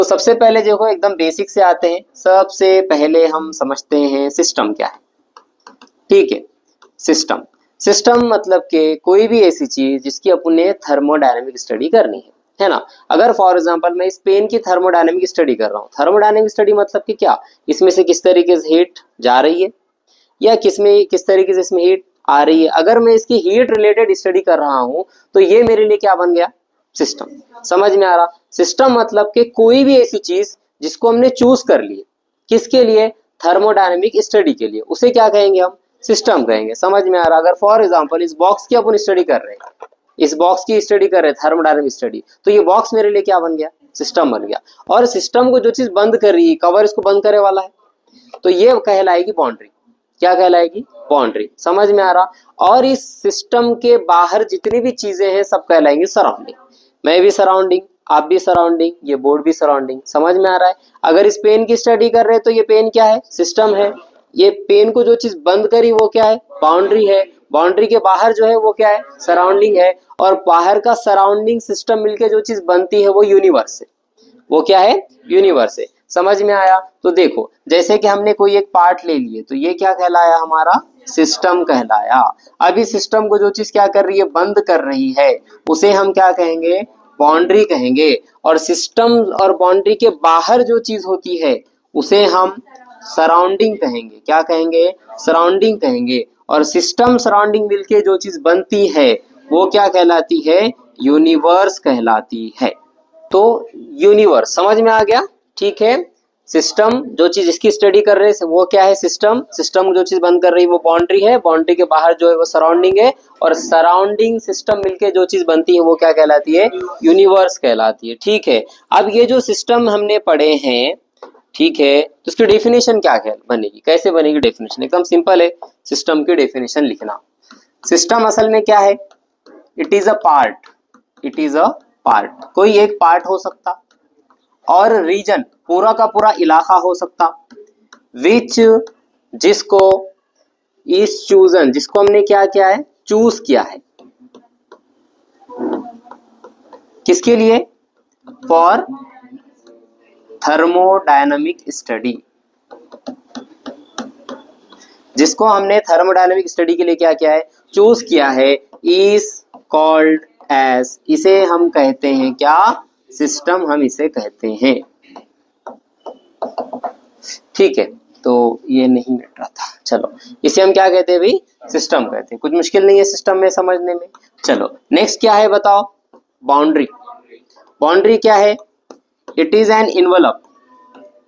तो सबसे पहले देखो एकदम बेसिक से आते हैं। सबसे पहले हम समझते हैं सिस्टम क्या है। ठीक है, सिस्टम सिस्टम मतलब कि कोई भी ऐसी चीज जिसकी अपन ने थर्मोडायनेमिक स्टडी करनी है ना। अगर फॉर एग्जांपल मैं इस पेन की थर्मोडायनेमिक स्टडी कर रहा हूँ, थर्मोडायनेमिक स्टडी मतलब कि क्या, इसमें से किस तरीके से हीट जा रही है या किस तरीके से इसमें हीट आ रही है। अगर मैं इसकी हीट रिलेटेड स्टडी कर रहा हूं तो ये मेरे लिए क्या बन गया, सिस्टम। समझ में आ रहा। सिस्टम मतलब कि कोई भी ऐसी चीज जिसको हमने चूज कर ली, किसके लिए, थर्मोडायनेमिक स्टडी के लिए, उसे क्या कहेंगे हम, सिस्टम कहेंगे। समझ में आ रहा। अगर फॉर एग्जांपल इस बॉक्स की अपन स्टडी कर रहे हैं, इस बॉक्स की स्टडी कर रहे हैं थर्मोडायनेमिक स्टडी, तो ये बॉक्स मेरे लिए क्या बन गया, सिस्टम बन गया। और सिस्टम को जो चीज बंद कर रही है, कवर इसको बंद करे वाला है, तो ये कहलाएगी बाउंड्री। क्या कहलाएगी, बाउंड्री। समझ में आ रहा। और इस सिस्टम के बाहर जितनी भी चीजें हैं सब कहलाएंगी सराउंडिंग। मैं भी सराउंडिंग, आप भी सराउंडिंग, ये बोर्ड भी सराउंडिंग। समझ में आ रहा है। अगर इस पेन की स्टडी कर रहे हैं तो ये पेन क्या है, सिस्टम है। ये पेन को जो चीज बंद करी वो क्या है, बाउंड्री है। बाउंड्री के बाहर जो है वो क्या है, सराउंडिंग है। और बाहर का सराउंडिंग सिस्टम मिलके जो चीज बनती है वो यूनिवर्स है। वो क्या है, यूनिवर्स है। समझ में आया। तो देखो जैसे कि हमने कोई एक पार्ट ले लिए तो ये क्या कहलाया, हमारा सिस्टम कहलाया। अभी सिस्टम को जो चीज क्या कर रही है, बंद कर रही है, उसे हम क्या कहेंगे, बाउंड्री कहेंगे। और सिस्टम और बाउंड्री के बाहर जो चीज होती है उसे हम सराउंडिंग कहेंगे। क्या कहेंगे, सराउंडिंग कहेंगे। और सिस्टम सराउंडिंग मिलके जो चीज बनती है वो क्या कहलाती है, यूनिवर्स कहलाती है। तो यूनिवर्स समझ में आ गया। ठीक है, सिस्टम जो चीज इसकी स्टडी कर रहे हैं वो क्या है, सिस्टम। सिस्टम जो चीज बंद कर रही है वो बाउंड्री है। बाउंड्री के बाहर जो है वो सराउंडिंग है। और सराउंडिंग सिस्टम मिलके जो चीज बनती है वो क्या कहलाती है, यूनिवर्स कहलाती है। ठीक है, अब ये जो सिस्टम हमने पढ़े हैं, ठीक है, तो उसकी डेफिनेशन क्या बनेगी, कैसे बनेगी डेफिनेशन, एकदम सिंपल है। सिस्टम की डेफिनेशन लिखना। सिस्टम असल में क्या है, it is a part, it is a part. कोई एक पार्ट हो सकता और रीजन पूरा का पूरा इलाका हो सकता, विच जिसको इस चूजन, जिसको हमने क्या किया है, चूज किया है, किसके लिए, फॉर थर्मोडायनामिक स्टडी। जिसको हमने थर्मोडायनामिक स्टडी के लिए क्या किया है, चूज किया है, इज कॉल्ड एज, इसे हम कहते हैं क्या, सिस्टम हम इसे कहते हैं। ठीक है, तो ये नहीं मिल रहा था, चलो इसे हम क्या कहते हैं भाई, सिस्टम कहते हैं। कुछ मुश्किल नहीं है सिस्टम में समझने में। चलो नेक्स्ट क्या है बताओ, बाउंड्री। बाउंड्री क्या है, इट इज एन इनवलप,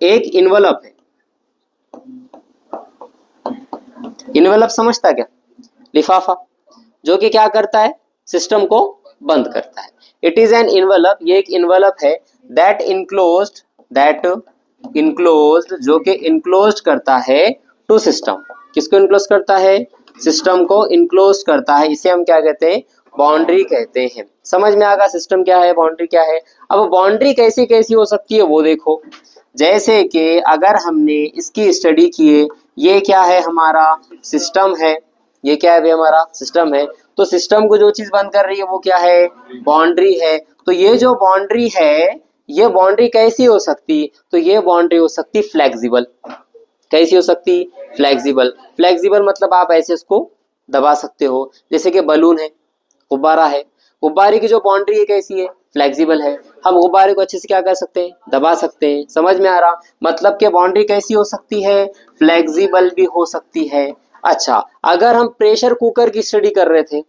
एक इनवलप है। इनवलप समझता क्या, लिफाफा, जो कि क्या करता है, सिस्टम को बंद करता है। इट इज एन इनवलप, ये एक इनवलप है। दैट इनक्लोज्ड, दैट इनक्लोज्ड, जो कि इनक्लोज्ड करता है टू सिस्टम। किसको इनक्लोज करता है, सिस्टम को इनक्लोज करता है। इसे हम क्या कहते हैं, बाउंड्री कहते हैं। समझ में आगा सिस्टम क्या है, बाउंड्री क्या है। अब बाउंड्री कैसी कैसी हो सकती है वो देखो। जैसे कि अगर हमने इसकी स्टडी किए, ये क्या है, हमारा सिस्टम है। ये क्या है भाई, हमारा सिस्टम है। तो सिस्टम को जो चीज बंद कर रही है वो क्या है, बाउंड्री है। तो ये जो बाउंड्री है, ये बाउंड्री कैसी हो सकती, तो ये बाउंड्री हो सकती फ्लेक्सिबल। कैसी हो सकती, फ्लेक्सिबल। फ्लेक्सिबल मतलब आप ऐसे इसको दबा सकते हो, जैसे कि बलून है, गुब्बारा है। गुब्बारे की जो बाउंड्री है कैसी है, फ्लेक्सिबल है। हम गुब्बारे को अच्छे से क्या कर सकते हैं, दबा सकते हैं। समझ में आ रहा। मतलब कि बाउंड्री कैसी हो सकती है, फ्लेक्सिबल भी हो सकती है। अच्छा, अगर हम प्रेशर कुकर की स्टडी कर रहे थे,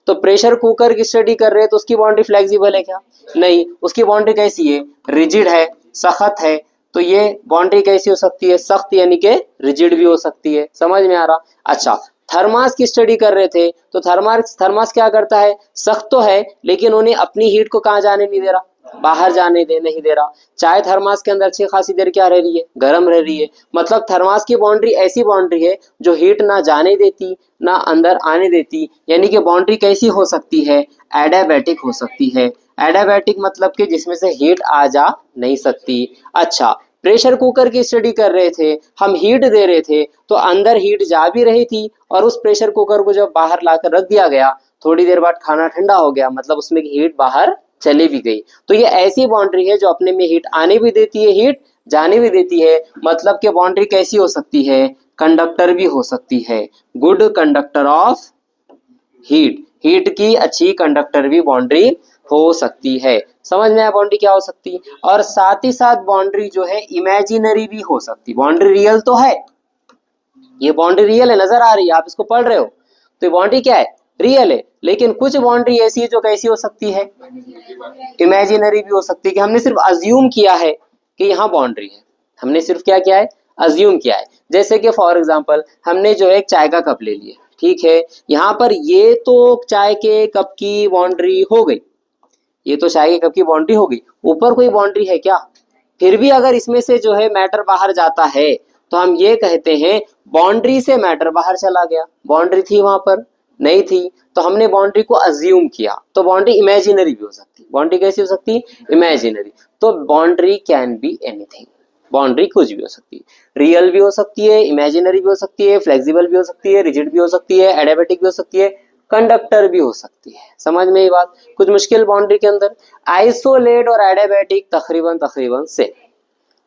तो प्रेशर कुकर की स्टडी कर रहे हैं तो उसकी बाउंड्री फ्लेक्सिबल है क्या, नहीं। उसकी बाउंड्री कैसी है, रिजिड है, सख्त है। तो ये बाउंड्री कैसी हो सकती है, सख्त यानी कि रिजिड भी हो सकती है। समझ में आ रहा। अच्छा, थर्मास की स्टडी कर रहे थे तो थर्मास क्या करता है, सख्त तो है लेकिन उन्हें अपनी हीट को कहाँ जाने नहीं दे रहा, बाहर जाने नहीं दे रहा। चाहे थर्मास के अंदर अच्छी खासी देर क्या रह रही है, गर्म रह रही है। मतलब थर्मास की बाउंड्री ऐसी बाउंड्री है जो हीट ना जाने देती ना अंदर आने देती। यानी कि बाउंड्री कैसी हो सकती है, एडियाबैटिक हो सकती है। एडियाबैटिक मतलब कि जिसमें से हीट आ जा नहीं सकती। अच्छा, प्रेशर कुकर की स्टडी कर रहे थे, हम हीट दे रहे थे तो अंदर हीट जा भी रही थी, और उस प्रेशर कुकर को जब बाहर लाकर रख दिया गया, थोड़ी देर बाद खाना ठंडा हो गया, मतलब उसमें हीट बाहर चली भी गई तो ये ऐसी बाउंड्री है जो अपने में हीट आने भी देती है, हीट जाने भी देती है। मतलब कि बाउंड्री कैसी हो सकती है, कंडक्टर भी हो सकती है, good conductor of heat, heat की अच्छी कंडक्टर भी बाउंड्री हो सकती है। समझ में आया बाउंड्री क्या हो सकती है। और साथ ही साथ बाउंड्री जो है इमेजिनरी भी हो सकती है। बाउंड्री रियल तो है, ये बाउंड्री रियल है, नजर आ रही है, आप इसको पढ़ रहे हो तो ये बाउंड्री क्या है, रियल है। लेकिन कुछ बाउंड्री ऐसी है जो कैसी हो सकती है, इमेजिनरी भी हो सकती है, कि हमने सिर्फ अज्यूम किया है कि यहाँ बाउंड्री है, हमने सिर्फ क्या किया है, अज्यूम किया है। जैसे कि फॉर एग्जांपल हमने जो है एक चाय का कप ले लिया, ठीक है, यहाँ पर ये तो चाय के कप की बाउंड्री हो गई, ये तो चाय के कप की बाउंड्री हो गई, ऊपर कोई बाउंड्री है क्या, फिर भी अगर इसमें से जो है मैटर बाहर जाता है तो हम ये कहते हैं बाउंड्री से मैटर बाहर चला गया। बाउंड्री थी वहां पर, नहीं थी, तो हमने बाउंड्री को अज्यूम किया, तो बाउंड्री इमेजिनरी भी हो सकती है। बाउंड्री कैसी हो सकती है, इमेजिनरी। तो boundary can be anything, boundary कुछ भी हो सकती है, रियल भी हो सकती है, इमेजिनरी भी हो सकती है, फ्लेक्सिबल भी हो सकती है, रिजिड भी हो सकती है, एडियाबैटिक भी हो सकती है, कंडक्टर भी हो सकती है। समझ में ये बात, कुछ मुश्किल बाउंड्री के अंदर। आइसोलेट और एडियाबैटिक तकरीबन सेम,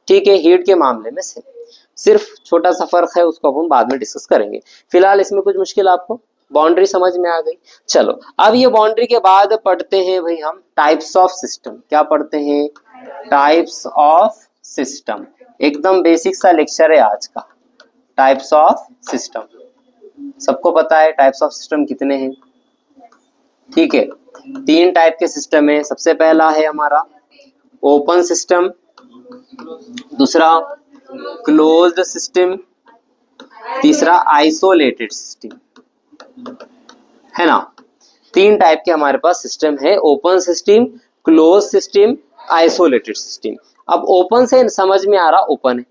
ठीक है, हीट के मामले में सेम, सिर्फ छोटा सा फर्क है, उसको हम बाद में डिस्कस करेंगे। फिलहाल इसमें कुछ मुश्किल आपको बाउंड्री समझ में आ गई। चलो अब ये बाउंड्री के बाद पढ़ते हैं भाई हम टाइप्स ऑफ सिस्टम। क्या पढ़ते हैं, टाइप्स ऑफ सिस्टम। एकदम बेसिक सा लेक्चर है आज का, टाइप्स ऑफ सिस्टम। सबको पता है टाइप्स ऑफ सिस्टम कितने हैं, ठीक है, 3 टाइप के सिस्टम है। सबसे पहला है हमारा ओपन सिस्टम, दूसरा क्लोज्ड सिस्टम, तीसरा आइसोलेटेड सिस्टम, है ना। 3 टाइप के हमारे पास सिस्टम है, open system, close system, isolated system. अब ओपन से समझ में आ रहा, ओपन है,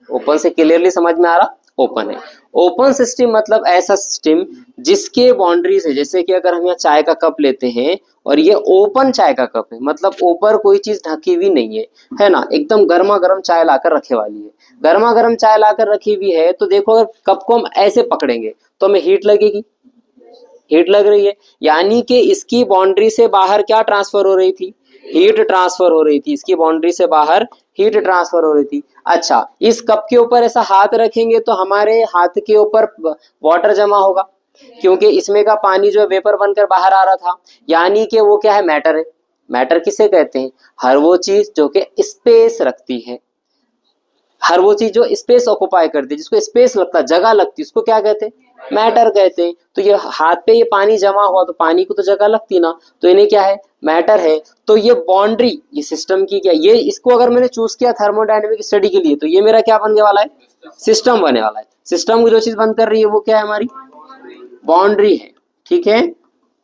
ओपन से क्लियरली समझ में आ रहा, ओपन है। ओपन सिस्टम मतलब ऐसा सिस्टम जिसके बाउंड्रीज है, जैसे कि अगर हम यहाँ चाय का कप लेते हैं और ये ओपन चाय का कप है, मतलब ऊपर कोई चीज ढकी हुई नहीं है ना, एकदम गर्मा गर्म चाय लाकर रखे वाली है, गर्मा गर्म चाय लाकर रखी हुई है। तो देखो अगर कप को हम ऐसे पकड़ेंगे तो हमें हीट लगेगी, हीट लग रही है, यानी कि इसकी बाउंड्री से बाहर क्या ट्रांसफर हो रही थी, हीट ट्रांसफर हो रही थी, इसकी बाउंड्री से बाहर हीट ट्रांसफर हो रही थी। अच्छा, इस कप के ऊपर ऐसा हाथ रखेंगे तो हमारे हाथ के ऊपर वाटर जमा होगा, क्योंकि इसमें का पानी जो वेपर बनकर बाहर आ रहा था, यानी कि वो क्या है, मैटर है। मैटर किसे कहते हैं, हर वो चीज जो कि स्पेस रखती है, हर वो चीज जो स्पेस ऑक्युपाई करती है, जिसको स्पेस लगता है, जगह लगती है, उसको क्या कहते हैं, मैटर कहते हैं। तो ये हाथ पे ये पानी जमा हुआ तो पानी को तो जगह लगती ना, तो इन्हें क्या है, मैटर है। तो ये बाउंड्री, ये सिस्टम की क्या, ये इसको अगर मैंने चूज किया थर्मोडायनेमिक स्टडी के लिए, तो ये मेरा क्या बनने वाला है, सिस्टम बनने वाला है। सिस्टम को जो चीज बंद कर रही है वो क्या है, हमारी बाउंड्री है, ठीक है,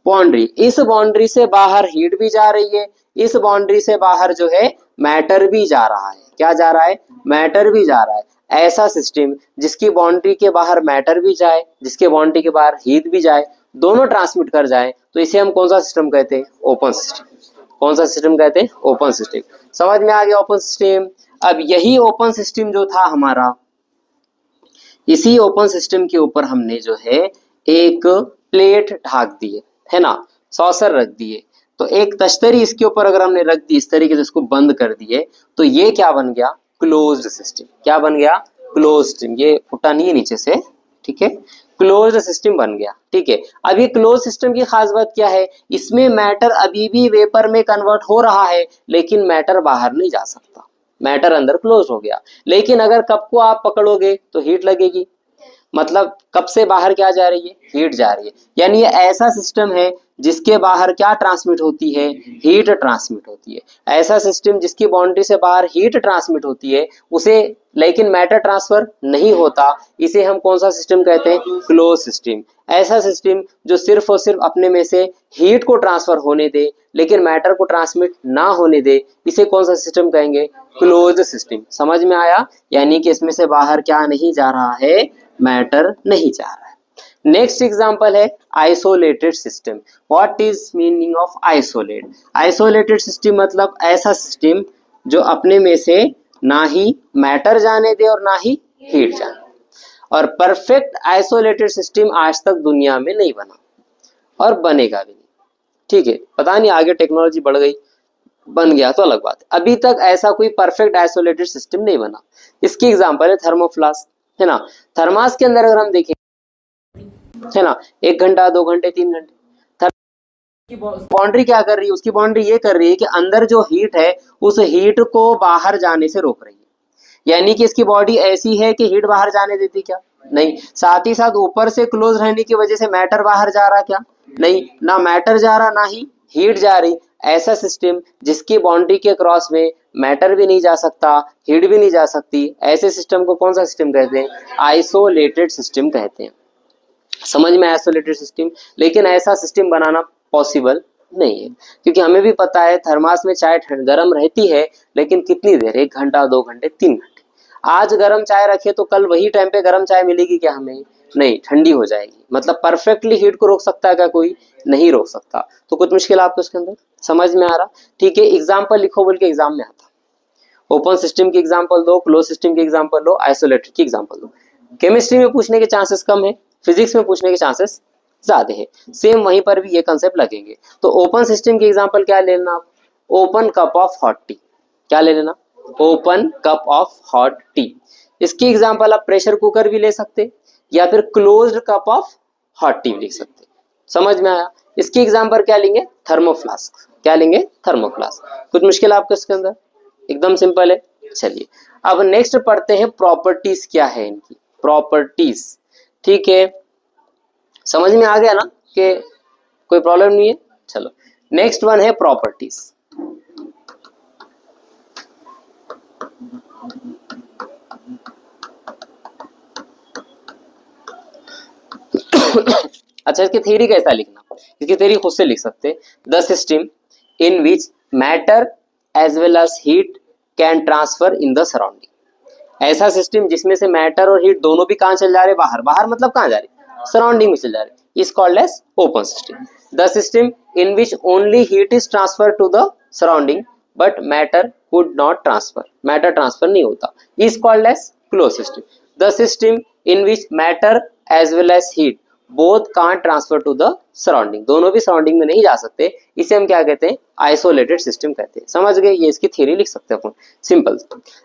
बाउंड्री। इस बाउंड्री से बाहर हीट भी जा रही है, इस बाउंड्री से बाहर जो है मैटर भी जा रहा है। क्या जा रहा है, मैटर भी जा रहा है। ऐसा सिस्टम जिसकी बाउंड्री के बाहर मैटर भी जाए, जिसके बाउंड्री के बाहर हीट भी जाए, दोनों ट्रांसमिट कर जाए, तो इसे हम कौन सा सिस्टम कहते हैं, ओपन सिस्टम। कौन सा सिस्टम कहते हैं, ओपन सिस्टम। समझ में आ गया ओपन सिस्टम। अब यही ओपन सिस्टम जो था हमारा, इसी ओपन सिस्टम के ऊपर हमने जो है एक प्लेट ढाक दी है ना, सॉसर रख दिए, तो एक तश्तरी इसके ऊपर अगर हमने रख दी, इस तरीके से इसको बंद कर दिए, तो ये क्या बन गया, क्लोज्ड सिस्टम। क्या बन गया, क्लोज्ड सिस्टम। ये फुटा नहीं है नीचे से, ठीक है, क्लोज्ड सिस्टम बन गया, ठीक है। अब ये क्लोज सिस्टम की खास बात क्या है, इसमें मैटर अभी भी वेपर में कन्वर्ट हो रहा है, लेकिन मैटर बाहर नहीं जा सकता, मैटर अंदर क्लोज हो गया। लेकिन अगर कप को आप पकड़ोगे तो हीट लगेगी, मतलब कप से बाहर क्या जा रही है, हीट जा रही है। यानी ये ऐसा सिस्टम है जिसके बाहर क्या ट्रांसमिट होती है, हीट ट्रांसमिट होती है। ऐसा सिस्टम जिसकी बाउंड्री से बाहर हीट ट्रांसमिट होती है, उसे लेकिन मैटर ट्रांसफर नहीं होता, इसे हम कौन सा सिस्टम कहते हैं, क्लोज सिस्टम। ऐसा सिस्टम जो सिर्फ और सिर्फ अपने में से हीट को ट्रांसफर होने दे, लेकिन मैटर को ट्रांसमिट ना होने दे, इसे कौन सा सिस्टम कहेंगे, क्लोज्ड सिस्टम। समझ में आया, यानी कि इसमें से बाहर क्या नहीं जा रहा है, मैटर नहीं जा रहा है। नेक्स्ट एग्जांपल है isolated system. What is meaning of isolate, isolated system मतलब ऐसा सिस्टम जो अपने में से ना ही मैटर जाने दे और ना ही हीट जाने। और परफेक्ट आइसोलेटेड सिस्टम आज तक दुनिया में नहीं बना और बनेगा भी नहीं, ठीक है। पता नहीं आगे टेक्नोलॉजी बढ़ गई बन गया तो अलग बात है। अभी तक ऐसा कोई परफेक्ट आइसोलेटेड सिस्टम नहीं बना। इसकी एग्जांपल है थर्मोफ्लास्क, है ना। थर्मास के अंदर अगर हम देखें, है ना, 1 घंटा 2 घंटे 3 घंटे, बाउंड्री क्या कर रही है, उसकी बाउंड्री ये कर रही है कि अंदर जो हीट है उस हीट को बाहर जाने से रोक रही है। यानी कि इसकी बॉडी ऐसी है कि हीट बाहर जाने देती क्या, नहीं। साथ ही साथ ऊपर से क्लोज रहने की वजह से मैटर बाहर जा रहा क्या, नहीं, ना मैटर जा रहा ना ही हीट जा रही। ऐसा सिस्टम जिसकी बाउंड्री के क्रॉस में मैटर भी नहीं जा सकता, हीट भी नहीं जा सकती, ऐसे सिस्टम को कौन सा सिस्टम कहते हैं, आइसोलेटेड सिस्टम कहते हैं। समझ में, आइसोलेटेड सिस्टम। लेकिन ऐसा सिस्टम बनाना पॉसिबल नहीं है, क्योंकि हमें भी पता है थर्मास में चाय गर्म रहती है, लेकिन कितनी देर, 1 घंटा 2 घंटे 3 घंटे। आज गर्म चाय रखे तो कल वही टाइम पे गर्म चाय मिलेगी क्या हमें, नहीं, ठंडी हो जाएगी। मतलब परफेक्टली हीट को रोक सकता है क्या कोई, नहीं रोक सकता। तो कुछ मुश्किल आपको उसके अंदर समझ में आ रहा, ठीक है। एग्जाम्पल लिखो बोल के एग्जाम में आता, ओपन सिस्टम की एग्जाम्पल दो, क्लोज सिस्टम की एग्जाम्पल दो, आइसोलेटेड की एग्जाम्पल दो। केमिस्ट्री में पूछने के चांसेस कम है, फिजिक्स में पूछने के चांसेस ज्यादा है। सेम वहीं पर भी ये कंसेप्ट लगेंगे। तो ओपन सिस्टम की एग्जांपल क्या ले लेना आप, open cup of hot T, क्या ले लेना, open cup of hot T. इसकी एग्जांपल आप प्रेशर कुकर भी ले सकते, या फिर closed cup of hot T लिख सकते। समझ में आया। इसकी एग्जांपल क्या लेंगे, थर्मोफ्लास्क, क्या लेंगे, थर्मोफ्लास्क। कुछ मुश्किल आपको इसके अंदर, एकदम सिंपल है। चलिए अब नेक्स्ट पढ़ते हैं प्रॉपर्टीज क्या है इनकी, प्रॉपर्टीज, ठीक है। समझ में आ गया ना कि कोई प्रॉब्लम नहीं है। चलो नेक्स्ट वन है प्रॉपर्टीज। अच्छा, इसकी थ्योरी कैसा लिखना, इसकी थ्योरी खुद से लिख सकते। The system in which matter as well as heat can transfer in the surrounding. ऐसा सिस्टम जिसमें से मैटर और हीट दोनों भी कहां चल जा रहे, बाहर, बाहर मतलब कहां जा रहे, सराउंडिंग में चल जा रहे, is called as open system. The system in which only heat is transferred to the surrounding but matter could not transfer, matter transfer नहीं होता, is called as closed system. The system in which matter as well as heat both can't transfer to the surrounding, दोनों भी surrounding में नहीं जा सकते, इसे हम क्या कहते हैं, आइसोलेटेड सिस्टम कहते हैं। समझ गए, ये इसकी थ्योरी लिख सकते हैं अपन, सिंपल।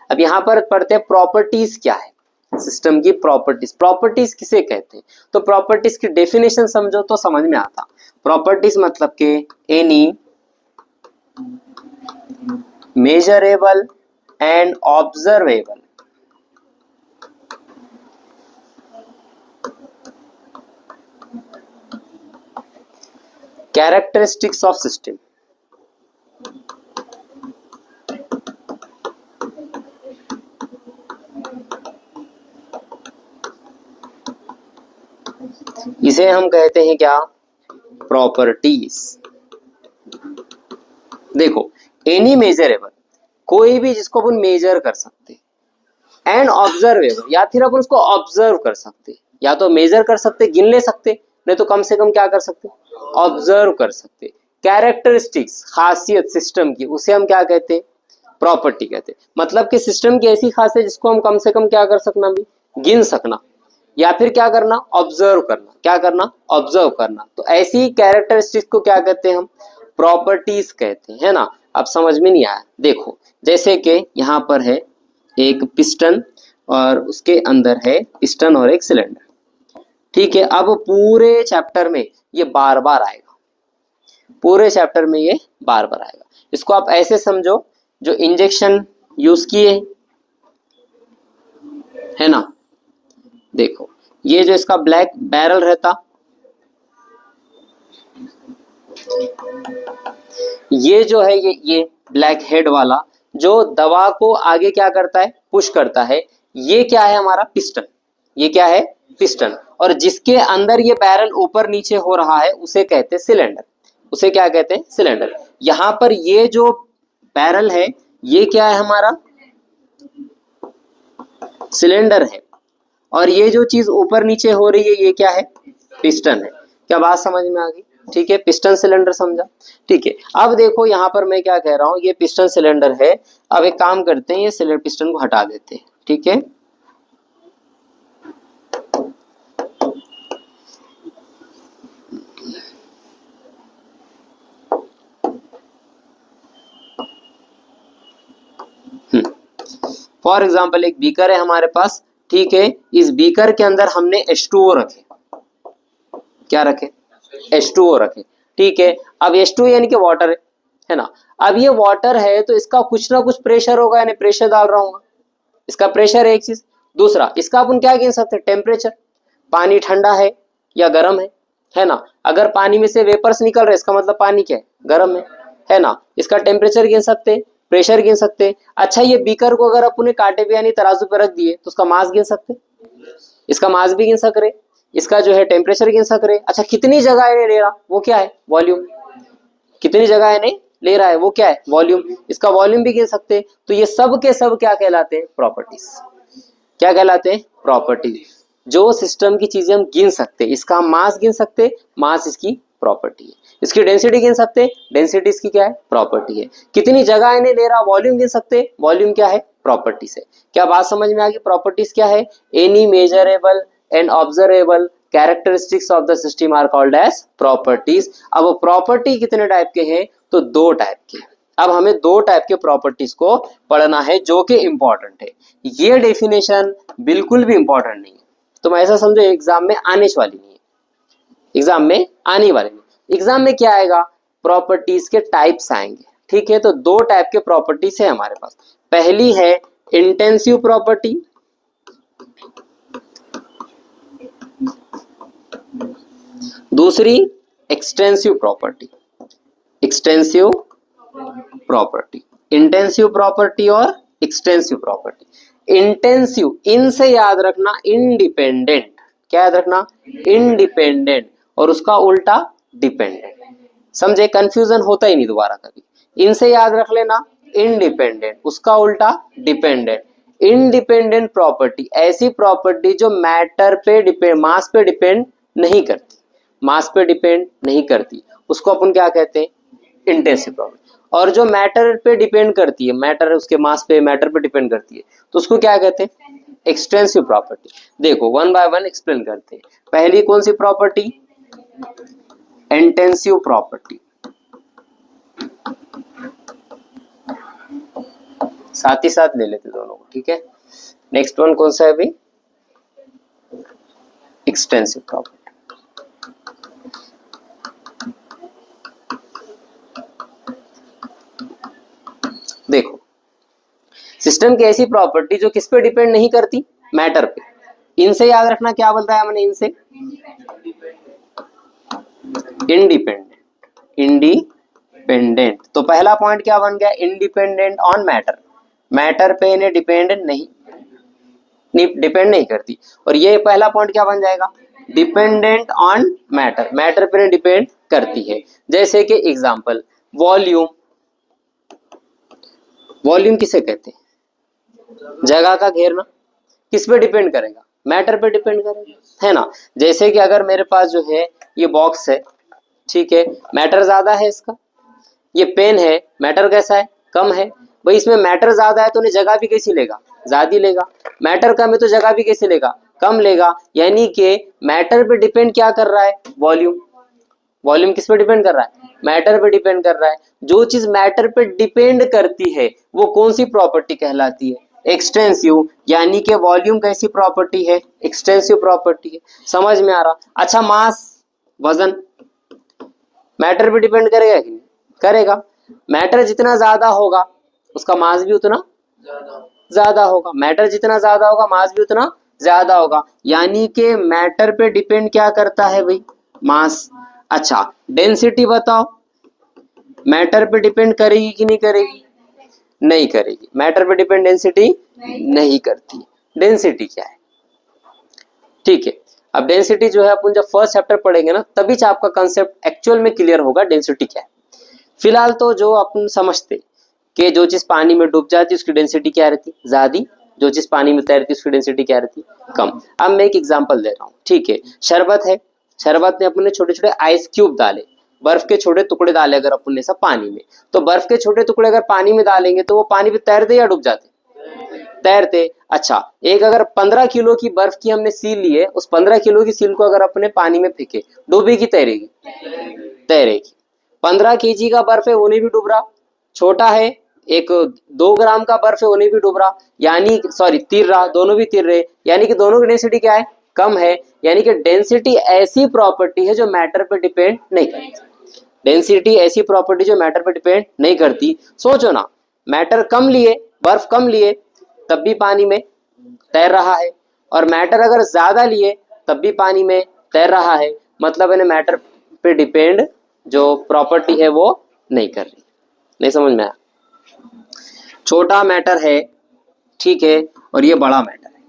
अब यहाँ पर पढ़ते हैं प्रॉपर्टीज क्या है सिस्टम की। प्रॉपर्टीज, प्रॉपर्टीज किसे कहते हैं, तो प्रॉपर्टीज की डेफिनेशन समझो तो समझ में आता। प्रॉपर्टीज मतलब के any measurable and observable characteristics of system. इसे हम कहते हैं क्या, प्रॉपर्टीज। देखो, एनी मेजरेबल, कोई भी जिसको अपन मेजर कर सकते, एंड ऑब्जर्वेबल, या फिर अपन उसको ऑब्जर्व कर सकते, या तो मेजर कर सकते, गिन ले सकते, नहीं तो कम से कम क्या कर सकते, ऑब्जर्व कर सकते। कैरेक्टरिस्टिक्स, खासियत सिस्टम की, उसे हम क्या कहते हैं, प्रॉपर्टी कहते हैं। मतलब कि सिस्टम की ऐसी खासियत जिसको हम कम से कम क्या कर सकना, भी गिन सकना, या फिर क्या करना, ऑब्जर्व करना, क्या करना, ऑब्जर्व करना। तो ऐसी कैरेक्टरिस्टिक्स को क्या कहते हैं हम, प्रॉपर्टीज कहते हैं, है ना। अब समझ में नहीं आया, देखो जैसे कि यहाँ पर है एक पिस्टन और उसके अंदर है पिस्टन और एक सिलेंडर, ठीक है। अब पूरे चैप्टर में ये बार बार आएगा, पूरे चैप्टर में ये बार बार आएगा। इसको आप ऐसे समझो, जो इंजेक्शन यूज किए, है ना, देखो ये जो इसका ब्लैक बैरल रहता, ये जो है ये ब्लैक हेड वाला जो दवा को आगे क्या करता है, पुश करता है, ये क्या है हमारा पिस्टन, ये क्या है पिस्टन। और जिसके अंदर ये बैरल ऊपर नीचे हो रहा है उसे कहते हैं सिलेंडर, उसे क्या कहते हैं, सिलेंडर। यहां पर ये जो बैरल है ये क्या है हमारा, सिलेंडर है, और ये जो चीज ऊपर नीचे हो रही है ये क्या है, पिस्टन है। क्या बात समझ में आ गई, ठीक है। पिस्टन सिलेंडर समझा, ठीक है। अब देखो यहाँ पर मैं क्या कह रहा हूँ, ये पिस्टन सिलेंडर है। अब एक काम करते हैं, ये सिलेंडर पिस्टन को हटा देते हैं, ठीक है। फॉर एग्जाम्पल एक बीकर है हमारे पास, ठीक है, इस बीकर के अंदर हमने H2O रखे, क्या रखे, H2O रखे, ठीक है। अब H2O यानी कि वाटर है ना। अब ये वाटर है तो इसका कुछ ना कुछ प्रेशर होगा, यानी प्रेशर डाल रहा हूँ, इसका प्रेशर है एक चीज। दूसरा, इसका अपन क्या गिन सकते हैं, टेम्परेचर, पानी ठंडा है या गर्म है ना। अगर पानी में से वेपर्स निकल रहे इसका मतलब पानी क्या है, गर्म है ना। इसका टेम्परेचर गिन सकते हैं, प्रेशर गिन सकते हैं। अच्छा, ये बीकर को अगर अपन कांटे पे यानी तराजू पे रख दिए तो उसका मास गिन सकते हैं, इसका मास भी गिन सक रहे, इसका जो है टेम्परेचर गिन सक रहे। अच्छा, कितनी जगह इन्हें ले रहा, वो क्या है, वॉल्यूम, कितनी जगह इन्हें ले रहा है वो क्या है, वॉल्यूम, इसका वॉल्यूम भी गिन सकते हैं। तो ये सब के सब क्या कहलाते हैं, प्रॉपर्टीज, क्या कहलाते हैं, प्रॉपर्टीज। जो सिस्टम की चीजें हम गिन सकते हैं, इसका मास गिन सकते, मास इसकी प्रॉपर्टी है। इसकी डेंसिटी गिन सकते, डेंसिटी इसकी क्या है, प्रॉपर्टी है। कितनी जगह इन्हें ले रहा, वॉल्यूम गिन सकते, वॉल्यूम क्या है, प्रॉपर्टीज है। क्या बात समझ में आ गई, प्रॉपर्टीज क्या है, any measurable and observable characteristics of the system are called as properties. अब प्रॉपर्टी कितने टाइप के हैं, तो दो टाइप के। अब हमें दो टाइप के प्रॉपर्टीज को पढ़ना है जो कि इंपॉर्टेंट है। ये डेफिनेशन बिल्कुल भी इंपॉर्टेंट नहीं है, तुम ऐसा समझो एग्जाम में आने वाली नहीं है, एग्जाम में आने वाली नहीं। एग्जाम में क्या आएगा, प्रॉपर्टीज के टाइप्स आएंगे, ठीक है। तो दो टाइप के प्रॉपर्टीज है हमारे पास। पहली है इंटेंसिव प्रॉपर्टी, दूसरी extensive property. Extensive property, intensive property और एक्सटेंसिव प्रॉपर्टी। इंटेंसिव, इन से याद रखना इंडिपेंडेंट, क्या याद रखना, इंडिपेंडेंट, और उसका उल्टा डिपेंडेंट। समझे, कंफ्यूजन होता ही नहीं दोबारा कभी। इनसे याद रख लेना इंडिपेंडेंट, उसका उल्टा डिपेंडेंट। इंडिपेंडेंट प्रॉपर्टी ऐसी प्रॉपर्टी जो मैटर पे डिपेंड, मास पे डिपेंड नहीं करती, मास पे डिपेंड नहीं करती, उसको अपन क्या कहते हैं, इंटेंसिव प्रॉपर्टी। और जो मैटर पे डिपेंड करती है, मैटर उसके मास पे, मैटर पे डिपेंड करती है, तो उसको क्या कहते हैं, एक्सटेंसिव प्रॉपर्टी। देखो वन बाय वन एक्सप्लेन करते हैं। पहली कौन सी प्रॉपर्टी, इंटेंसिव प्रॉपर्टी, साथ ही साथ ले लेते दोनों को, ठीक है। नेक्स्ट वन कौन सा है अभी, एक्सटेंसिव प्रॉपर्टी। देखो, सिस्टम की ऐसी प्रॉपर्टी जो किस पे डिपेंड नहीं करती, मैटर पे। इनसे याद रखना क्या बोल रहा है हमने, इनसे इंडिपेंडेंट, इंडिपेंडेंट। तो पहला पॉइंट क्या बन गया, इंडिपेंडेंट ऑन मैटर, मैटर पे इन्हें डिपेंडेंट नहीं, डिपेंड नहीं करती। और ये पहला पॉइंट क्या बन जाएगा, डिपेंडेंट ऑन मैटर, मैटर पे डिपेंड करती है। जैसे कि एग्जांपल, वॉल्यूम, वॉल्यूम किसे कहते हैं, जगह का घेरना, किस पे डिपेंड करेगा, मैटर पे डिपेंड करेगा, है ना। जैसे कि अगर मेरे पास जो है ये बॉक्स है, ठीक है, मैटर ज्यादा है इसका, ये पेन है, मैटर कैसा है, कम है। भाई इसमें मैटर ज्यादा है तो उन्हें जगह भी कैसी लेगा, ज्यादा लेगा। मैटर कम है तो जगह भी कैसे लेगा, कम लेगा। यानी कि मैटर पे डिपेंड क्या कर रहा है, वॉल्यूम, वॉल्यूम किस पे डिपेंड कर रहा है, मैटर पे डिपेंड कर रहा है। जो चीज मैटर पे डिपेंड करती है वो कौन सी प्रॉपर्टी कहलाती है, एक्सटेंसिव। यानी कि वॉल्यूम कैसी प्रॉपर्टी है, एक्सटेंसिव प्रॉपर्टी है। समझ में आ रहा। अच्छा, मास, वजन मैटर पे डिपेंड करेगा कि नहीं, करेगा। मैटर जितना ज्यादा होगा उसका मास भी उतना ज्यादा होगा, मैटर जितना ज्यादा होगा मास भी उतना ज्यादा होगा। यानी कि मैटर पे डिपेंड क्या करता है भाई, मास। अच्छा, डेंसिटी बताओ, मैटर पे डिपेंड करेगी कि नहीं करेगी, नहीं करेगी। मैटर पे डिपेंड डेंसिटी नहीं करती। डेंसिटी क्या है, ठीक है। अब डेंसिटी जो है अपन जब फर्स्ट चैप्टर पढ़ेंगे ना तभी आपका कंसेप्ट एक्चुअल में क्लियर होगा डेंसिटी क्या है। फिलहाल तो जो अपन समझते कि जो चीज पानी में डूब जाती है उसकी डेंसिटी क्या रहती, ज्यादा। जो चीज पानी में तैरती है उसकी डेंसिटी क्या रहती, कम। अब मैं एक एग्जांपल दे रहा हूँ, ठीक है। शरबत है, शरबत में अपन ने छोटे छोटे आइस क्यूब डाले, बर्फ के छोटे टुकड़े डाले अगर अपन ने सब पानी में, तो बर्फ के छोटे टुकड़े अगर पानी में डालेंगे तो वो पानी में तैरते या डूब जाते, तैरते। अच्छा, एक अगर 15 किलो की बर्फ की हमने सील ली है, उस 15 किलो की सील को अगर अपने पानी में फेंके, डूबेगी तैरेगी, तैरेगी। 15 kg का बर्फ है वो नहीं भी डूब रहा, छोटा है एक 2 ग्राम का बर्फ है उन्हें भी डूब रहा, यानी सॉरी तीर रहा, दोनों भी तीर रहे, यानी कि दोनों की डेंसिटी क्या है, कम है। यानी कि डेंसिटी ऐसी प्रॉपर्टी है जो मैटर पे डिपेंड नहीं करती। डेंसिटी ऐसी प्रॉपर्टी जो मैटर पे डिपेंड नहीं करती। सोचो ना, मैटर कम लिए, बर्फ कम लिए तब भी पानी में तैर रहा है, और मैटर अगर ज्यादा लिए तब भी पानी में तैर रहा है। मतलब इन्हें मैटर पे डिपेंड जो प्रॉपर्टी है वो नहीं कर रही। नहीं समझ में आया? छोटा मैटर है, ठीक है, और ये बड़ा मैटर है,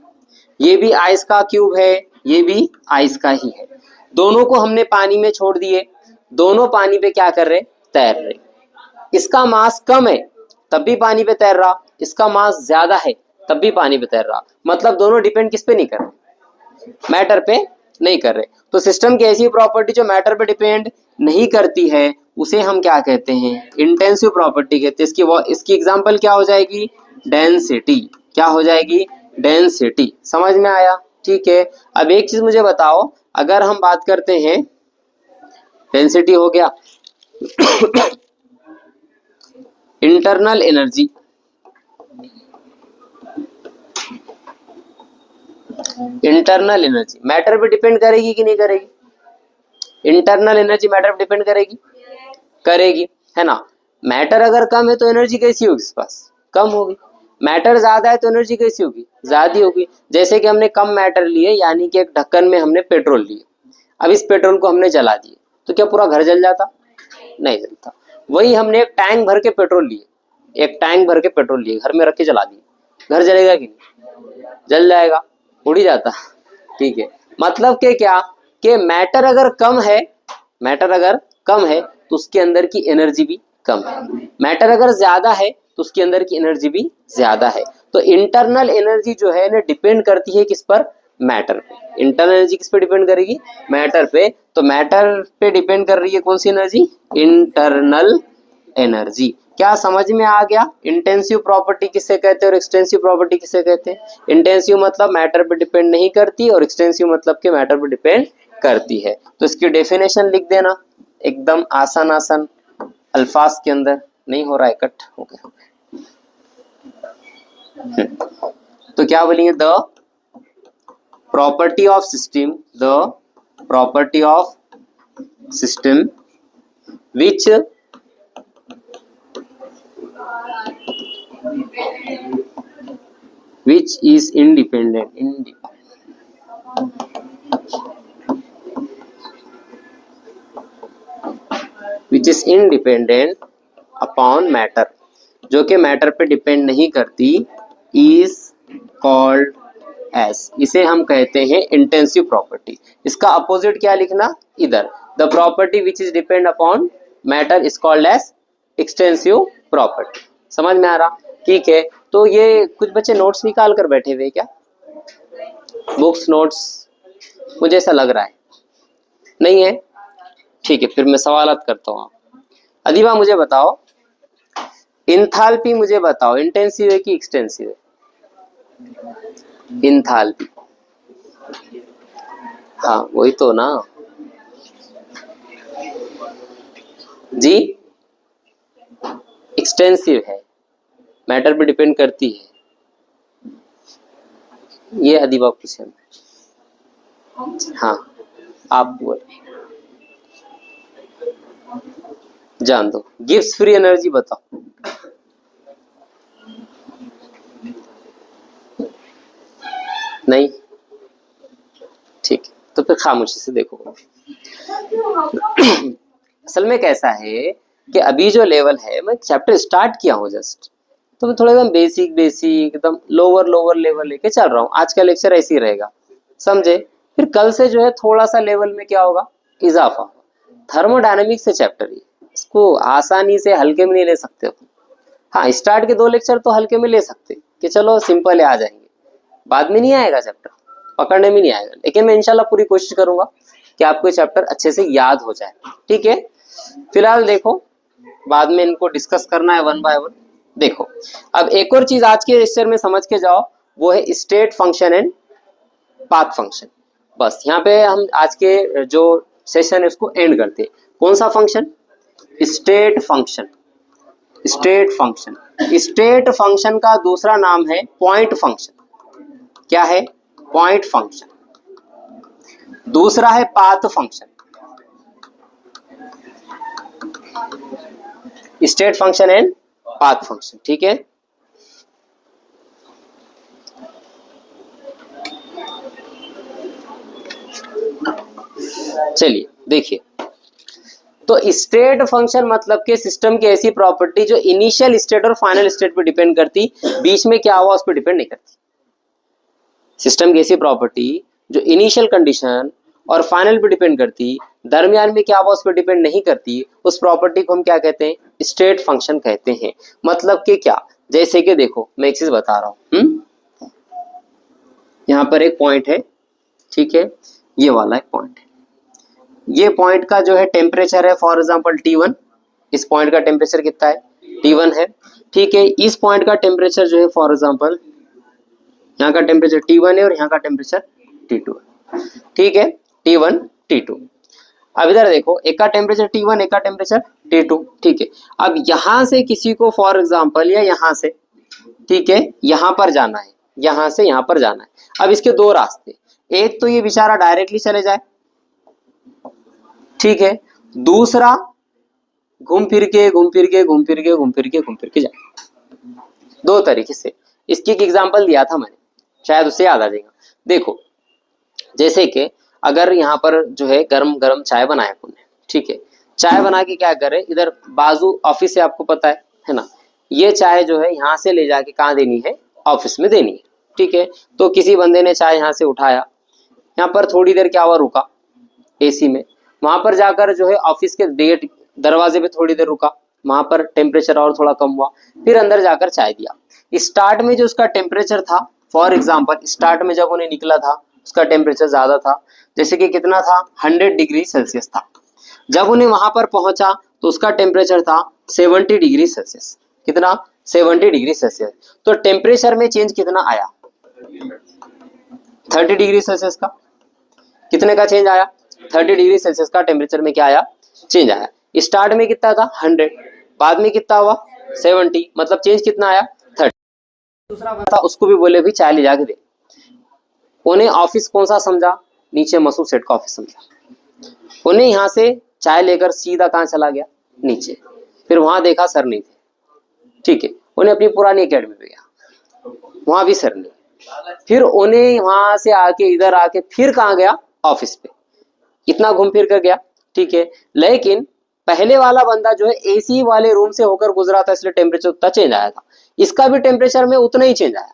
ये भी आइस का क्यूब है, ये भी आइस का ही है। दोनों को हमने पानी में छोड़ दिए, दोनों पानी पे क्या कर रहे, तैर रहे। इसका मास कम है तब भी पानी पे तैर रहा, इसका मास ज्यादा है तब भी पानी पे तैर रहा। मतलब दोनों डिपेंड किस पे नहीं कर रहे, मैटर पे नहीं कर रहे। तो सिस्टम की ऐसी प्रॉपर्टी जो मैटर पे डिपेंड नहीं करती है उसे हम क्या कहते हैं, इंटेंसिव प्रॉपर्टी कहते हैं। इसकी एग्जांपल क्या हो जाएगी, डेंसिटी। क्या हो जाएगी, डेंसिटी। समझ में आया? ठीक है। अब एक चीज मुझे बताओ, अगर हम बात करते हैं, डेंसिटी हो गया, internal energy, internal energy matter पे डिपेंड करेगी कि नहीं करेगी? इंटरनल एनर्जी मैटर पे डिपेंड करेगी, करेगी, है ना। मैटर अगर कम है तो एनर्जी कैसी होगी इसके पास, कम होगी। मैटर ज्यादा है तो एनर्जी कैसी होगी, ज्यादा होगी। जैसे कि हमने कम मैटर लिए, यानी कि एक ढक्कन में हमने पेट्रोल लिए, अब इस पेट्रोल को हमने जला दिए तो क्या पूरा घर जल जाता? नहीं जलता। वही हमने एक टैंक भर के पेट्रोल लिए, एक टैंक भर के पेट्रोल लिए, घर में रख के जला दिए, घर जलेगा कि नहीं? जल जाएगा, उड़ ही जाता। ठीक है। मतलब के क्या, कि मैटर अगर कम है, मैटर अगर कम है तो उसके अंदर की एनर्जी भी कम है, मैटर अगर ज्यादा है तो उसके अंदर की एनर्जी भी ज्यादा है। तो इंटरनल एनर्जी जो है ना डिपेंड करती है किस पर, मैटर पे। इंटरनल एनर्जी किस पे डिपेंड करेगी, मैटर पे। तो मैटर पे डिपेंड कर रही है कौन सी एनर्जी, इंटरनल एनर्जी। क्या समझ में आ गया? इंटेंसिव प्रॉपर्टी किसे कहते हैं और एक्सटेंसिव प्रॉपर्टी किसे कहते हैं? इंटेंसिव मतलब मैटर पे डिपेंड नहीं करती, और एक्सटेंसिव मतलब के मैटर पे डिपेंड करती है। तो इसकी डेफिनेशन लिख देना, एकदम आसान आसान अल्फाज के अंदर, नहीं हो रहा है कट हो गया। तो क्या बोलेंगे, the property of system, the property of system which is independent which is independent upon matter, जो कि मैटर पे डिपेंड नहीं करती, is called as, इसे हम कहते हैं इंटेंसिव प्रॉपर्टी। इसका अपोजिट क्या लिखना, इधर, the property which is depend upon matter is called as extensive property. समझ में आ रहा? ठीक है। तो ये कुछ बच्चे नोट्स निकाल कर बैठे हुए क्या, बुक्स नोट्स, मुझे ऐसा लग रहा है नहीं है। ठीक है, फिर मैं सवालात करता हूँ। अदीबा मुझे बताओ, इंथाल्पी मुझे बताओ, इंटेंसिव है कि एक्सटेंसिव है? इंथाल्पी, हाँ वही तो ना जी, एक्सटेंसिव है, मैटर पे डिपेंड करती है। ये अदीबा पूछे, हाँ आप बोल, जान दो। गिव्स फ्री एनर्जी बताओ। नहीं, ठीक है, तो फिर खामोशी से देखो। असल में कैसा है कि अभी जो लेवल है, मैं चैप्टर स्टार्ट किया हूँ जस्ट, तो मैं थोड़ा एकदम बेसिक बेसिक एकदम लोअर लेवल लेके चल रहा हूँ। आज का लेक्चर ऐसे ही रहेगा, समझे? फिर कल से जो है थोड़ा सा लेवल में क्या होगा, इजाफा होगा। थर्मोडायनेमिक्स से चैप्टर है, इसको आसानी से हल्के में नहीं ले सकते हो। हाँ, स्टार्ट के 2 लेक्चर तो हल्के में ले सकते कि चलो सिंपल है, आ जाएंगे, बाद में नहीं आएगा चैप्टर, पकड़ने में नहीं आएगा। लेकिन मैं इंशाल्लाह पूरी कोशिश करूंगा कि आपको चैप्टर अच्छे से याद हो जाए। ठीक है, फिलहाल देखो, बाद में इनको डिस्कस करना है 1 बाय 1। देखो, अब एक और चीज आज के लेक्चर में समझ के जाओ, वो है state function and path function. बस यहाँ पे हम आज के जो सेशन है उसको एंड करते हैं। कौन सा function? State function. State function state function का दूसरा नाम है पॉइंट फंक्शन। क्या है? Point function. दूसरा है path function. State function and path function. ठीक है, चलिए देखिए, तो स्टेट फंक्शन मतलब के सिस्टम की ऐसी प्रॉपर्टी जो इनिशियल स्टेट और फाइनल स्टेट पे डिपेंड करती, बीच में क्या हुआ उस पर डिपेंड नहीं करती। सिस्टम की ऐसी प्रॉपर्टी जो इनिशियल कंडीशन और फाइनल पे डिपेंड करती, दरमियान में क्या हुआ उस पर डिपेंड नहीं करती, उस प्रॉपर्टी को हम क्या कहते हैं? स्टेट फंक्शन कहते हैं। मतलब कि क्या, जैसे कि देखो मैं एक चीज बता रहा हूं, यहां पर एक पॉइंट है, ठीक है, ये वाला एक पॉइंट है, ये पॉइंट का जो है टेम्परेचर है फॉर एग्जांपल T1। इस पॉइंट का टेम्परेचर कितना है? T1 है। ठीक है, इस पॉइंट का टेम्परेचर जो है फॉर एग्जांपल यहाँ का टेम्परेचर T1 है और यहाँ का टेम्परेचर T2 है। ठीक है, T1 T2। अब इधर देखो, एक का टेम्परेचर T1, एक का टेम्परेचर T2। ठीक है, अब यहां से किसी को फॉर एग्जांपल या यहां से, ठीक है, यहां पर जाना है, यहां से यहां पर जाना है। अब इसके दो रास्ते, एक तो ये बेचारा डायरेक्टली चले जाए, ठीक है, दूसरा घूम फिर के घूम फिर के घूम फिर के घूम फिर के घूम फिर के जाए। दो तरीके से। इसकी एक एग्जांपल दिया था मैंने, शायद उससे याद आ जाएगा। देखो, जैसे कि अगर यहाँ पर जो है गरम गरम चाय बनाया आपने, ठीक है, चाय बना के क्या करे, इधर बाजू ऑफिस है, आपको पता है ना, ये चाय जो है यहाँ से ले जाके कहाँ देनी है? ऑफिस में देनी है। ठीक है, तो किसी बंदे ने चाय यहाँ से उठाया, यहाँ पर थोड़ी देर क्या हुआ, रुका एसी में, वहां पर जाकर जो है ऑफिस के गेट दरवाजे पे थोड़ी देर रुका, वहां पर टेम्परेचर और थोड़ा कम हुआ, फिर अंदर जाकर चाय दिया। स्टार्ट में जो उसका टेम्परेचर था, फॉर एग्जांपल स्टार्ट में जब उन्हें निकला था उसका टेम्परेचर ज्यादा था, जैसे कि कितना था? 100 डिग्री सेल्सियस था। जब उन्हें वहां पर पहुंचा तो उसका टेम्परेचर था 70 डिग्री सेल्सियस। कितना? 70 डिग्री सेल्सियस। तो टेम्परेचर में चेंज कितना आया? 30 डिग्री सेल्सियस का। कितने का चेंज आया? 30 डिग्री सेल्सियस का टेम्परेचर में क्या आया? चेंज आया। स्टार्ट में कितना था? 100, बाद में कितना हुआ? 70, मतलब चेंज कितना आया? 30। दूसरा बंदा था, उसको भी बोले भी चाय ले जाके दे। उन्हें ऑफिस कौन सा समझा? नीचे मसूद सेठ का ऑफिस समझा। उन्हें यहाँ से चाय लेकर सीधा कहाँ चला गया? नीचे। फिर वहां देखा सर नहीं थे, ठीक है, उन्हें अपनी पुरानी एकेडमी पे गया, वहां भी सर नहीं। फिर उन्हें वहां से आके इधर आके फिर कहाँ गया? ऑफिस पे। इतना घूम फिर कर गया, ठीक है, लेकिन पहले वाला बंदा जो है एसी वाले रूम से होकर गुजरा था, इसलिए टेम्परेचर उतना चेंज आया था। इसका भी टेम्परेचर में उतना ही चेंज आया।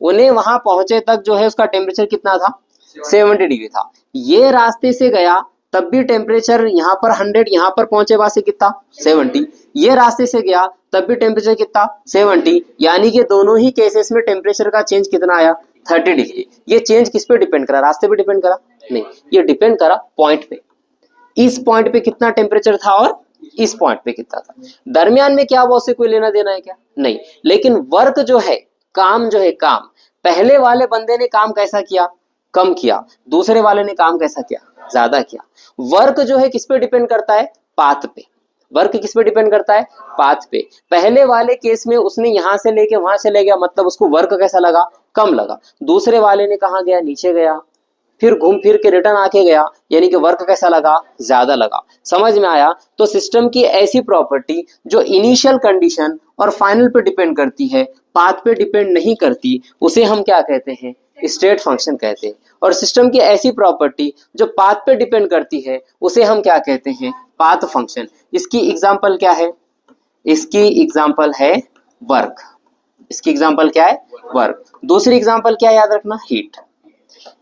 उन्हें वहां पहुंचे तक जो है उसका टेम्परेचर कितना था? 70 डिग्री था। ये रास्ते से गया तब भी टेम्परेचर यहाँ पर 100, यहाँ पर पहुंचे बाद से कितना? 70। ये रास्ते से गया तब भी टेम्परेचर कितना? 70। यानी कि दोनों ही केसेस में टेम्परेचर का चेंज कितना आया? 30 डिग्री। ये चेंज किस पे डिपेंड करा? रास्ते पे डिपेंड करा? नहीं, ये डिपेंड करा पॉइंट पे। इस पॉइंट पे कितना टेम्परेचर था और इस पॉइंट पे कितना था। दरमियान में क्या हुआ उससे कोई लेना देना है क्या? नहीं। लेकिन वर्क जो है, काम जो है, काम पहले वाले बंदे ने काम कैसा किया? कम किया। दूसरे वाले ने काम कैसा किया? ज्यादा किया। वर्क जो है किस पे डिपेंड करता है? पाथ पे। वर्क किस पे डिपेंड करता है? पाथ पे। पहले वाले केस में उसने यहां से लेके वहां चले गया, मतलब उसको वर्क कैसा लगा? कम लगा। दूसरे वाले ने कहा गया? नीचे गया, फिर घूम फिर के रिटर्न आके गया, यानी कि वर्क कैसा लगा? ज्यादा लगा। समझ में आया? तो सिस्टम की ऐसी प्रॉपर्टी जो इनिशियल कंडीशन और फाइनल पे डिपेंड करती है, पाथ पे डिपेंड नहीं करती, उसे हम क्या कहते हैं? स्टेट फंक्शन कहते हैं। और सिस्टम की ऐसी प्रॉपर्टी जो पाथ पे डिपेंड करती है, उसे हम क्या कहते हैं? Path function. इसकी एग्जांपल क्या है? इसकी एग्जांपल है वर्क। इसकी एग्जांपल क्या है? वर्क। दूसरी एग्जांपल क्या याद रखना? हीट।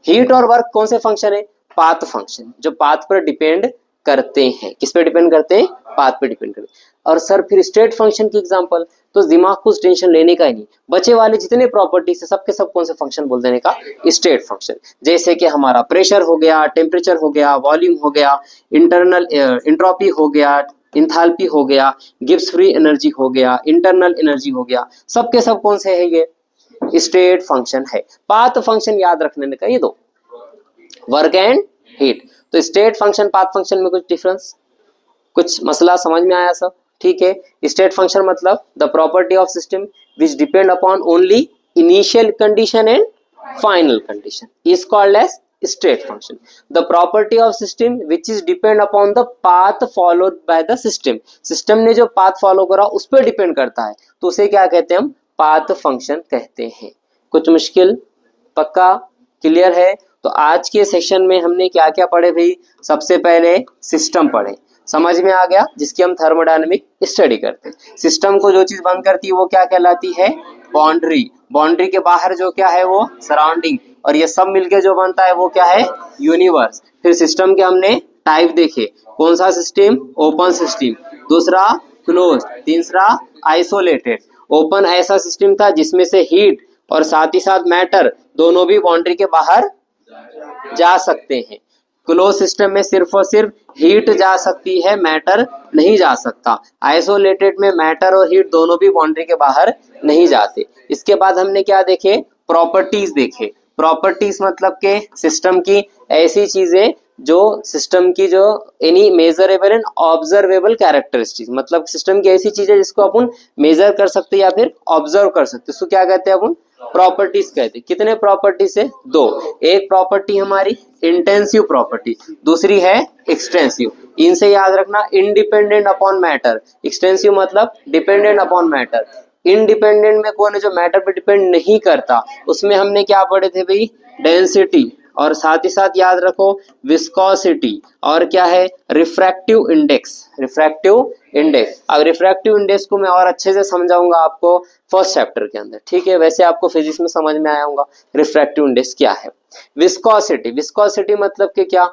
हीट और वर्क कौन से फंक्शन है? पाथ फंक्शन, जो पाथ पर डिपेंड करते हैं। किस पे डिपेंड करते हैं? पाथ पे डिपेंड करते हैं। और सर फिर स्टेट फंक्शन की एग्जांपल, तो दिमाग को टेंशन लेने का ही नहीं, बचे वाले जितने प्रॉपर्टीज है सबके सब कौन से फंक्शन बोल देने का? State function. जैसे कि हमारा प्रेशर हो गया, टेम्परेचर हो गया, वॉल्यूम हो गया, इंटरनल एंट्रोपी हो गया, इंथैल्पी हो गया, गिब्स फ्री एनर्जी हो गया, इंटरनल एनर्जी हो गया, सबके सब कौन से है? ये स्टेट फंक्शन है। पाथ फंक्शन याद रखने का ये दो, वर्क एंड हीट। तो स्टेट फंक्शन पाथ फंक्शन में कुछ डिफरेंस, कुछ मसला समझ में आया सब? ठीक है। स्टेट फंक्शन मतलब the property of system which depend upon only initial condition and final condition is called as state function. The property of system which is depend upon the path followed by the system. System ने जो path follow करा उस पर depend करता है तो उसे क्या कहते हैं हम, path function कहते हैं। कुछ मुश्किल, पक्का क्लियर है? तो आज के सेशन में हमने क्या क्या पढ़े भाई? सबसे पहले सिस्टम पढ़े, समझ में आ गया, जिसकी हम थर्मोडायनेमिक स्टडी करते हैं। सिस्टम को जो चीज बंद करती है वो क्या कहलाती है? बाउंड्री। बाउंड्री के बाहर जो क्या है वो सराउंडिंग, और ये सब मिलके जो बनता है वो क्या है? यूनिवर्स। फिर सिस्टम के हमने टाइप देखे, कौन सा सिस्टम? ओपन सिस्टम, दूसरा क्लोज, तीसरा आइसोलेटेड। ओपन ऐसा सिस्टम था जिसमें से हीट और साथ ही साथ मैटर दोनों भी बाउंड्री के बाहर जा सकते हैं। क्लोज सिस्टम में सिर्फ और सिर्फ हीट जा सकती है, मैटर नहीं जा सकता। आइसोलेटेड में मैटर और हीट दोनों भी बाउंड्री के बाहर नहीं जाते। इसके बाद हमने क्या देखे? प्रॉपर्टीज देखे। प्रॉपर्टीज मतलब के सिस्टम की ऐसी चीजें जो सिस्टम की जो any measurable and observable characteristic, मतलब सिस्टम की ऐसी चीजें जिसको अपन मेजर कर सकते हैं या फिर ऑब्जर्व कर सकते हैं, उसको क्या कहते हैं अपन? प्रॉपर्टीज कहते हैं। कितने प्रॉपर्टीज है? दो। एक प्रॉपर्टी हमारी इंटेंसिव प्रॉपर्टी, दूसरी है एक्सटेंसिव। इनसे याद रखना, इंडिपेंडेंट अपॉन मैटर। एक्सटेंसिव मतलब डिपेंडेंट अपॉन मैटर। इंडिपेंडेंट में कौन है? जो मैटर पे डिपेंड नहीं करता। उसमें हमने क्या पढ़े थे भाई? डेंसिटी, और साथ ही साथ याद रखो विस्कोसिटी, और क्या है? Refractive index. Refractive index. अब रिफ्रैक्टिव इंडेक्स को मैं और अच्छे से समझाऊंगा आपको फर्स्ट चैप्टर के अंदर, ठीक है? वैसे आपको फिजिक्स में समझ में आया होगा रिफ्रैक्टिव इंडेक्स क्या है। विस्कोसिटी, विस्कोसिटी मतलब कि क्या?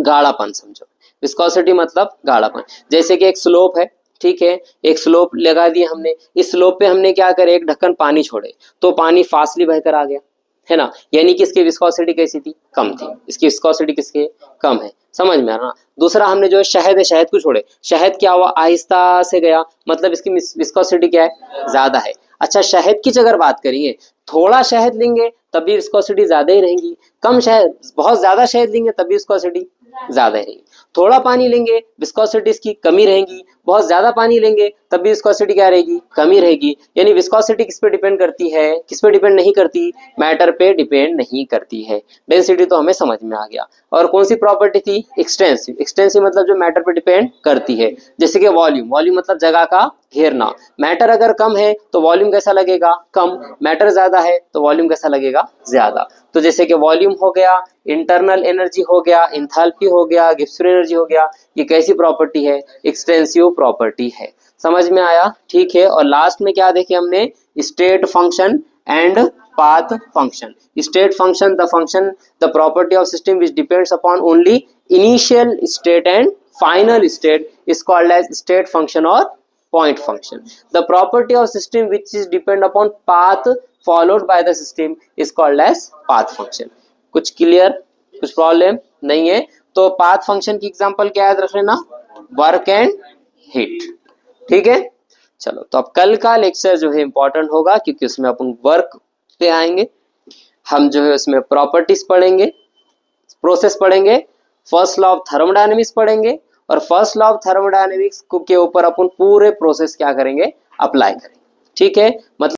गाढ़ापन समझो। विस्कोसिटी मतलब गाढ़ापन। जैसे कि एक स्लोप है, ठीक है, एक स्लोप लगा दिया हमने, इस स्लोप पे हमने क्या करे? एक ढक्कन पानी छोड़े तो पानी फास्टली बहकर आ गया, है ना, यानी कि इसकी विस्कोसिटी कैसी थी? कम थी। इसकी विस्कोसिटी किसकी? कम है। समझ में आ रहा? दूसरा हमने जो शहद है, शहद को छोड़े, शहद क्या हुआ? आहिस्ता से गया, मतलब इसकी विस्कोसिटी क्या है? ज्यादा है। अच्छा, शहद की अगर बात करिए, थोड़ा शहद लेंगे तब भी विस्कोसिटी ज्यादा ही रहेगी, कम शहद, बहुत ज्यादा शहद लेंगे तब भी विस्कोसिटी ज्यादा ही रहेगी। थोड़ा पानी लेंगे विस्कोसिटी इसकी कमी रहेगी, बहुत ज्यादा पानी लेंगे तब भी विस्कोसिटी क्या रहेगी? कमी रहेगी। यानी विस्कोसिटी किस पे डिपेंड करती है? किस पे डिपेंड नहीं करती? मैटर पे डिपेंड नहीं करती है। डेंसिटी तो हमें समझ में आ गया। और कौन सी प्रॉपर्टी थी? एक्सटेंसिव। एक्सटेंसिव मतलब जो मैटर पे डिपेंड करती है, जैसे कि वॉल्यूम। वॉल्यूम मतलब जगह का घेरना। मैटर अगर कम है तो वॉल्यूम कैसा लगेगा? कम। मैटर ज्यादा है तो वॉल्यूम कैसा लगेगा? ज्यादा। तो जैसे कि वॉल्यूम हो गया, इंटरनल एनर्जी हो गया, एंथैल्पी हो गया, गिब्सन एनर्जी हो गया, ये कैसी प्रॉपर्टी है? एक्सटेंसिव प्रॉपर्टी है। समझ में आया? ठीक है। और लास्ट में क्या देखे हमने? State function and path function. State function, the function, the property of system which depends upon only initial state and final state is called as state function और point function. The property of system which is depend upon path followed by the system is called as path function. कुछ clear? कुछ problem नहीं है? तो path function की example क्या याद रख लेना? Work and heat. ठीक है, चलो। तो अब कल का लेक्चर जो है इंपॉर्टेंट होगा, क्योंकि उसमें अपन वर्क पे आएंगे। हम जो है उसमें प्रॉपर्टीज पढ़ेंगे, प्रोसेस पढ़ेंगे, फर्स्ट लॉ ऑफ थर्मोडायनेमिक्स पढ़ेंगे, और फर्स्ट लॉ ऑफ थर्मोडायनेमिक्स के ऊपर अपन पूरे प्रोसेस क्या करेंगे? अप्लाई करेंगे। ठीक है, मतलब